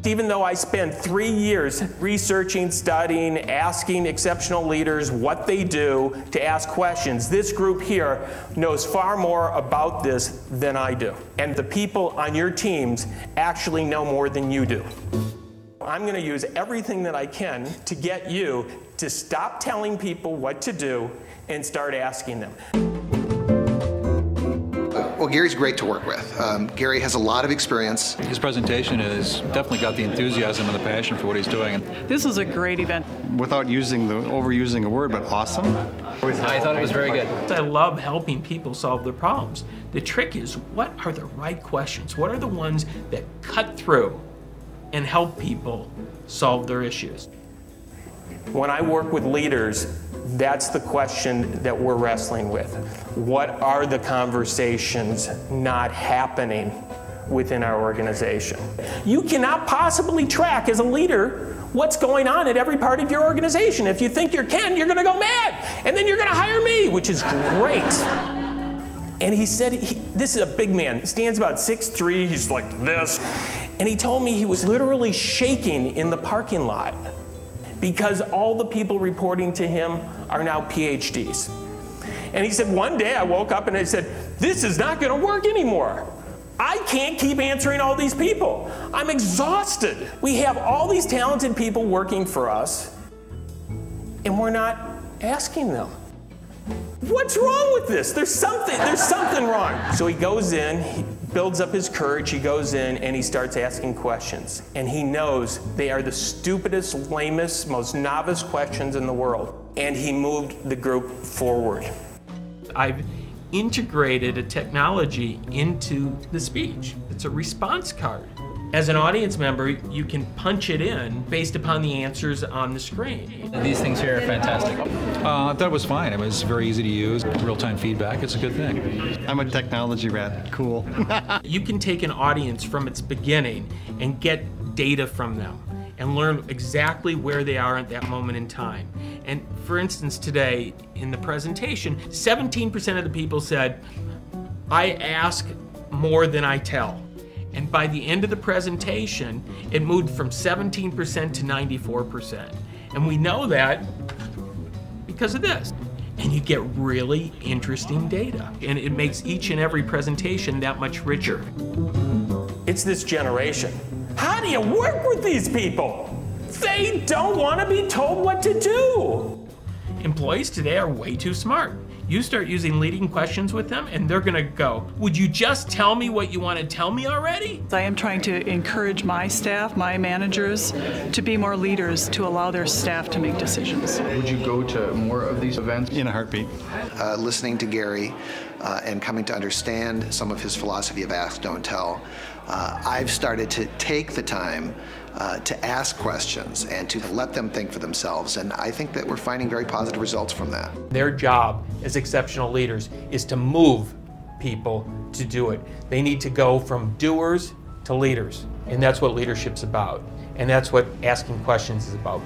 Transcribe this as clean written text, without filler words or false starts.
Even though I spent 3 years researching, studying, asking exceptional leaders what they do to ask questions, this group here knows far more about this than I do. And the people on your teams actually know more than you do. I'm going to use everything that I can to get you to stop telling people what to do and start asking them. Well, Gary's great to work with. Gary has a lot of experience. His presentation has definitely got the enthusiasm and the passion for what he's doing. This was a great event. Without overusing a word, but awesome. I thought it was very good. I love helping people solve their problems. The trick is, what are the right questions? What are the ones that cut through and help people solve their issues? When I work with leaders, that's the question that we're wrestling with. What are the conversations not happening within our organization? You cannot possibly track as a leader what's going on at every part of your organization. If you think you can, you're gonna go mad, and then you're gonna hire me, which is great. And he said, this is a big man, he stands about 6'3", he's like this, and he told me he was literally shaking in the parking lot because all the people reporting to him are now PhDs. And he said, one day I woke up and I said, this is not gonna work anymore. I can't keep answering all these people. I'm exhausted. We have all these talented people working for us, and we're not asking them. What's wrong with this? There's something wrong. So he goes in, he builds up his courage, he goes in and he starts asking questions. And he knows they are the stupidest, lamest, most novice questions in the world. And he moved the group forward. I've integrated a technology into the speech. It's a response card. As an audience member, you can punch it in based upon the answers on the screen. These things here are fantastic. I thought it was fine. It was very easy to use, real-time feedback. It's a good thing. I'm a technology rat. Cool. You can take an audience from its beginning and get data from them and learn exactly where they are at that moment in time. And for instance, today in the presentation, 17% of the people said, I ask more than I tell. And by the end of the presentation, it moved from 17% to 94%. And we know that because of this. And you get really interesting data. And it makes each and every presentation that much richer. It's this generation. How do you work with these people? They don't want to be told what to do. Employees today are way too smart. You start using leading questions with them and they're gonna go, would you just tell me what you want to tell me already? I am trying to encourage my staff, my managers, to be more leaders, to allow their staff to make decisions. Would you go to more of these events? In a heartbeat. Listening to Gary and coming to understand some of his philosophy of ask, don't tell, I've started to take the time to ask questions and to let them think for themselves, and I think that we're finding very positive results from that. Their job as exceptional leaders is to move people to do it. They need to go from doers to leaders, and that's what leadership's about, and that's what asking questions is about.